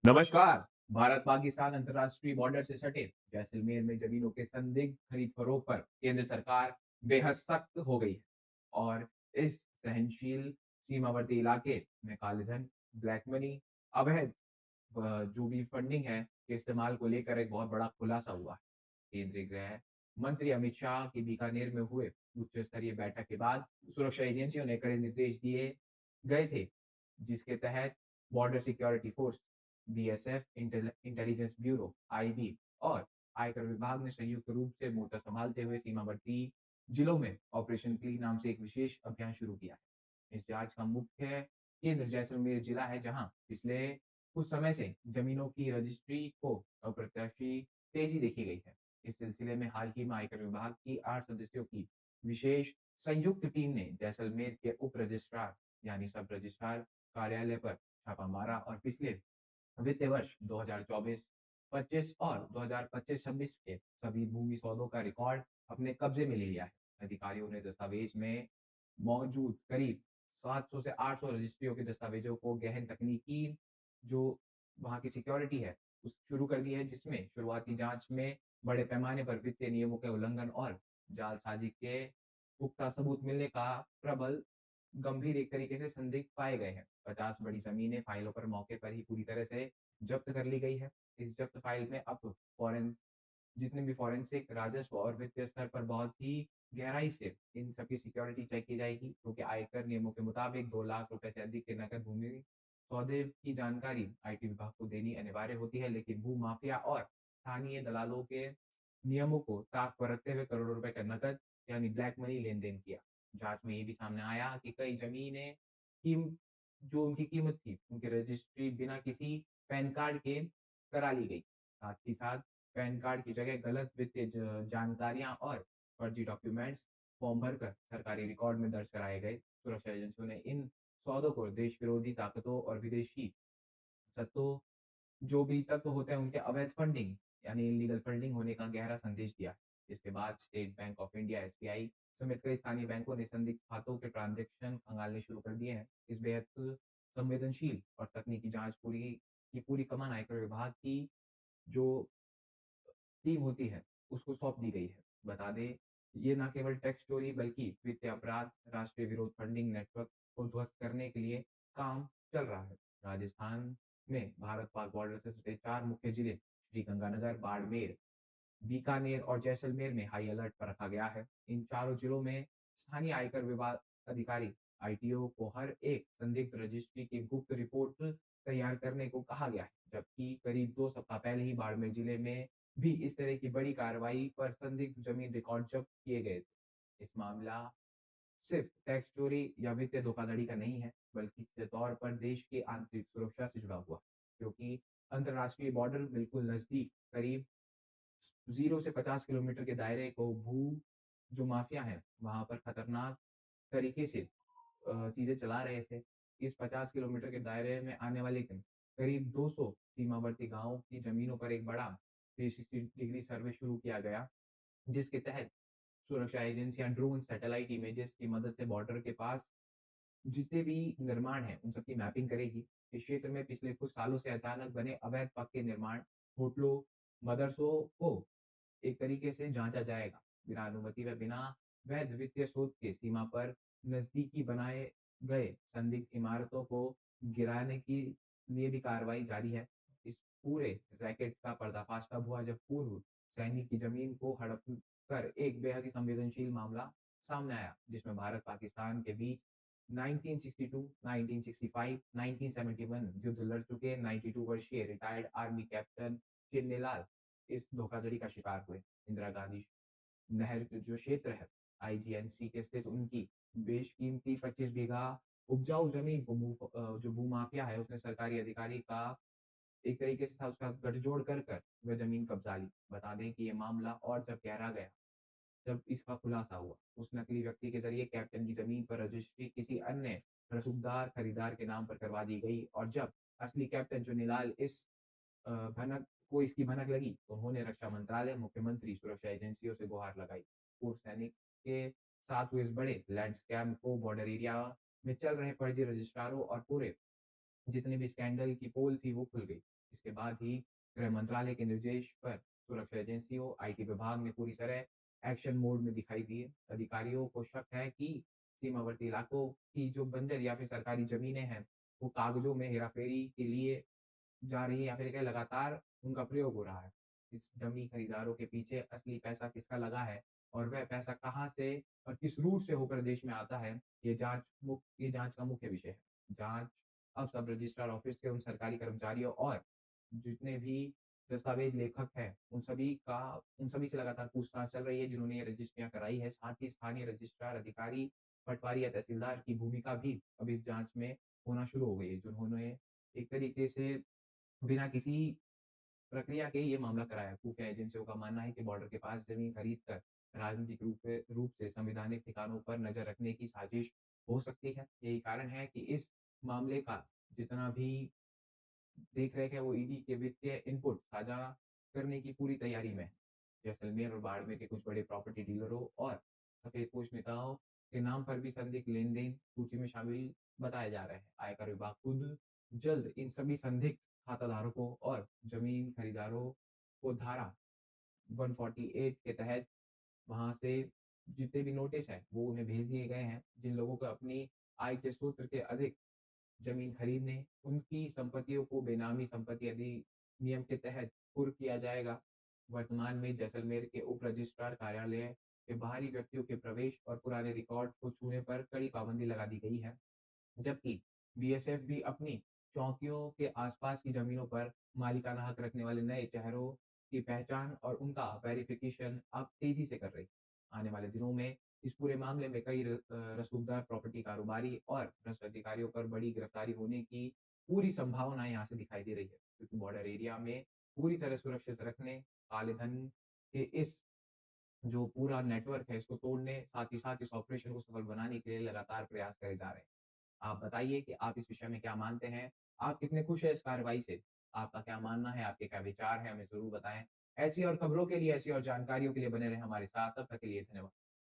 नमस्कार। भारत पाकिस्तान अंतर्राष्ट्रीय बॉर्डर से सटे जैसलमेर में जमीनों के संदिग्ध खरीद फरोख्त पर केंद्र सरकार बेहद सख्त हो गई है और इस सहनशील सीमावर्ती इलाके में कालेधन, ब्लैक मनी, अवैध जो भी फंडिंग है के इस्तेमाल को लेकर एक बहुत बड़ा खुलासा हुआ है। केंद्रीय गृह मंत्री अमित शाह की बीकानेर में हुए उच्च स्तरीय बैठक के बाद सुरक्षा एजेंसियों ने कड़े निर्देश दिए गए थे, जिसके तहत border security force, BSF, intelligence bureau, IB और आयकर विभाग ने संयुक्त रूप से मोर्चा संभालते हुए सीमावर्ती जिलों में ऑपरेशन क्लीन नाम से एक विशेष अभियान शुरू किया है। इस जांच का मुख्य केंद्र जैसलमेर जिला है, जहां पिछले कुछ समय से जमीनों की रजिस्ट्री को अप्रत्याशी तेजी देखी गई है। इस सिलसिले में हाल ही में आयकर विभाग की 8 सदस्यों की विशेष संयुक्त टीम ने जैसलमेर के उप रजिस्ट्रार यानी सब रजिस्ट्रार कार्यालय पर छापा मारा और पिछले वित्तीय वर्ष 2024-25 और 2025-26 के सभी भूमि सौदों का रिकॉर्ड अपने कब्जे में ले लिया है। अधिकारियों ने दस्तावेज में मौजूद करीब 700 से 800 रजिस्ट्रियों के दस्तावेजों को गहन तकनीकी जो वहाँ की सिक्योरिटी है उस शुरू कर दी है, जिसमें शुरुआती जांच में बड़े पैमाने पर वित्तीय नियमों के उल्लंघन और जालसाजी के पुख्ता सबूत मिलने का प्रबल गंभीर एक तरीके से संदिग्ध पाए गए हैं। 50 बड़ी ज़मीनें फाइलों पर मौके पर ही पूरी तरह से जब्त कर ली गई है। इस जब्त फाइल में अब जितने भी फॉरेंसिक, राजस्व और वित्तीय स्तर पर बहुत ही गहराई से इन सबकी सिक्योरिटी चेक की जाएगी, क्योंकि आयकर नियमों के मुताबिक 2 लाख रुपए से अधिक के नकद भूमि सौदे की जानकारी आईटी विभाग को देनी अनिवार्य होती है, लेकिन भू-माफिया और स्थानीय दलालों के नियमों को ताक पर रखते हुए करोड़ों रुपए का नकद यानी ब्लैक मनी लेन-देन किया। जाँच में ये भी सामने आया कि कई ज़मीनें कीम जो उनकी कीमत थी, उनकी रजिस्ट्री बिना किसी पैन कार्ड के करा ली गई। साथ ही साथ पैन कार्ड की जगह गलत वित्तीय जानकारियां और फर्जी डॉक्यूमेंट्स फॉर्म भरकर सरकारी रिकॉर्ड में दर्ज कराए गए। सुरक्षा एजेंसियों ने इन सौदों को देश विरोधी ताकतों और विदेशी सत्तों जो भी तत्व होते हैं उनके अवैध फंडिंग यानी इलीगल फंडिंग होने का गहरा संदेश दिया। इसके बाद state bank of India SBI समेत कई स्थानीय बैंकों ने संदिग्ध खातों के ट्रांजैक्शन खंगालने शुरू कर दिए हैं। इस बेहद संवेदनशील और तकनीकी जांच पूरी कमान आयकर विभाग की जो टीम होती है, उसको सौंप दी गई है। बता दें, ये ना केवल टैक्स चोरी बल्कि वित्तीय अपराध, राष्ट्रीय विरोध फंडिंग नेटवर्क को ध्वस्त करने के लिए काम चल रहा है। राजस्थान में भारत-पाक बॉर्डर से सटे 4 मुख्य जिले श्रीगंगानगर, बाड़मेर, बीकानेर और जैसलमेर में हाई अलर्ट पर रखा गया है। इन चारों जिलों में स्थानीय आयकर विभाग अधिकारी आईटीओ को हर एक संदिग्ध रजिस्ट्री की गुप्त रिपोर्ट तैयार करने को कहा गया है, जबकि करीब 2 सप्ताह पहले ही बाड़मेर जिले में भी इस तरह की बड़ी कार्रवाई पर संदिग्ध जमीन रिकॉर्ड जब्त किए गए थे। इस मामला सिर्फ टैक्स चोरी या वित्तीय धोखाधड़ी का नहीं है, बल्कि सीधे तौर पर देश की आंतरिक सुरक्षा से जुड़ा हुआ है, क्योंकि अंतर्राष्ट्रीय बॉर्डर बिल्कुल नजदीक करीब 0 से 50 किलोमीटर के दायरे को जो माफिया है वहां पर खतरनाक तरीके से चीजें चला रहे थे। इस 50 किलोमीटर के दायरे में आने वाले करीब 200 सीमावर्ती गांवों की जमीनों पर एक बड़ा 360 डिग्री सर्वे शुरू किया गया, जिसके तहत सुरक्षा एजेंसियां ड्रोन, सैटेलाइट इमेजेस की मदद से बॉर्डर के पास जितने भी निर्माण हैं, उन सबकी मैपिंग करेगी। इस क्षेत्र में पिछले कुछ सालों से अचानक बने अवैध पक्के निर्माण, होटलों, मदरसों को एक तरीके से जांचा जाएगा। बिना अनुमति व बिना वैध वित्तीय स्रोत के सीमा पर नजदीकी बनाए गए संदिग्ध इमारतों को गिराने के लिए भी कार्रवाई जारी है। इस पूरे रैकेट का पर्दाफाश तब हुआ जब पूर्व सैनिक की जमीन को हड़प कर एक बेहद ही संवेदनशील मामला सामने आया, जिसमें भारत पाकिस्तान के बीच 1962, 1965, 1971 युद्ध लड़ चुके 92 वर्षीय रिटायर्ड आर्मी कैप्टन चिन्नीलाल इस धोखाधड़ी का शिकार हुए। इंदिरा गांधी नहर के जो क्षेत्र है आईजीएनसी के स्थित उनकी बेशकीमती 25 बीघा उपजाऊ जमीन को जो भूमाफिया है उसने सरकारी अधिकारी का एक तरीके से था उसका गठजोड़ कर वह जमीन कब्जा ली। बता दें कि ये मामला और जब गहरा गया, जब इसका खुलासा हुआ, उस नकली व्यक्ति के ज़रिए कैप्टन की ज़मीन पर रजिस्ट्री किसी अन्य रसूखदार खरीदार के नाम पर करवा दी गई और जब असली कैप्टन चुन्नीलाल भनक इसकी भनक लगी, तो उन्होंने रक्षा मंत्रालय, मुख्यमंत्री, सुरक्षा एजेंसियों से गुहार लगाई। पूर्व सैनिक के साथ हुए इस बड़े लैंड स्कैम को बॉर्डर एरिया में चल रहे फर्जी रजिस्ट्रारों और पूरे जितने भी स्कैंडल की पोल थी वो खुल गई। इसके बाद ही गृह मंत्रालय के निर्देश पर सुरक्षा एजेंसियों, आईटी विभाग ने पूरी तरह एक्शन मोड में दिखाई दिए। अधिकारियों को शक है कि सीमावर्ती इलाकों की जो बंजर या फिर सरकारी ज़मीनें हैं, वो कागज़ों में हेराफेरी के लिए जा रही है या फिर क्या लगातार उनका प्रयोग हो रहा है। इस डमी खरीदारों के पीछे असली पैसा किसका लगा है और वह पैसा कहाँ से और किस रूट से होकर देश में आता है, ये जाँच का मुख्य विषय है। जाँच अब सब रजिस्ट्रार ऑफ़िस के उन सरकारी कर्मचारियों और जितने भी दस्तावेज़ लेखक हैं, उन सभी से लगातार पूछताछ चल रही है जिन्होंने ये रजिस्ट्रियाँ कराई है। साथ ही स्थानीय रजिस्ट्रार, अधिकारी, पटवारी या तहसीलदार की भूमिका भी अब इस जाँच में होना शुरू हो गई है, जिन्होंने एक तरीके से बिना किसी प्रक्रिया के ये मामला कराया। खुफिया एजेंसियों का मानना है कि बॉर्डर के पास ज़मीन खरीद कर राजनीतिक रूप से संवैधानिक ठिकानों पर नज़र रखने की साजिश हो सकती है। यही कारण है कि इस मामले का जितना भी देख-रेख है वो ईडी के वित्तीय इनपुट साझा करने की पूरी तैयारी में है। जैसलमेर और बाड़मेर के कुछ बड़े प्रॉपर्टी डीलरों और सफेदपोश नेताओं के नाम पर भी संदिग्ध लेन-देन सूची में शामिल बताए जा रहे हैं। आयकर विभाग खुद जल्द इन सभी संदिग्ध खाताधारकों और ज़मीन खरीदारों को धारा 148 के तहत वहाँ से जितने भी नोटिस हैं, वो उन्हें भेज दिए गए हैं। जिन लोगों को अपनी आय के स्रोत के अधिक ज़मीन खरीदने, उनकी संपत्तियों को बेनामी संपत्ति अधिनियम के तहत कुर्क किया जाएगा। वर्तमान में जैसलमेर के उप रजिस्ट्रार कार्यालय के बाहरी व्यक्तियों के प्रवेश और पुराने रिकॉर्ड को छूने पर कड़ी पाबंदी लगा दी गई है। जबकि बीएसएफ भी अपनी चौकियों के आसपास की ज़मीनों पर मालिकाना हक रखने वाले नए चेहरों की पहचान और उनका वेरिफ़िकेशन अब तेज़ी से कर रही है। आने वाले दिनों में इस पूरे मामले में कई रसूखदार प्रॉपर्टी कारोबारी और भ्रष्ट अधिकारियों पर बड़ी गिरफ्तारी होने की पूरी संभावना यहाँ से दिखाई दे रही है। क्योंकि बॉर्डर एरिया में पूरी तरह सुरक्षित रखने, काले धन के इस जो पूरा नेटवर्क है इसको तोड़ने, साथ ही साथ इस ऑपरेशन को सफल बनाने के लिए लगातार प्रयास करे जा रहे हैं। आप बताइए कि आप इस विषय में क्या मानते हैं? आप कितने खुश हैं इस कार्रवाई से? आपका क्या मानना है? आपके क्या विचार हैं? हमें ज़रूर बताएँ। ऐसी और खबरों के लिए, ऐसी और जानकारियों के लिए बने रहें हमारे साथ। तब तक के लिए धन्यवाद।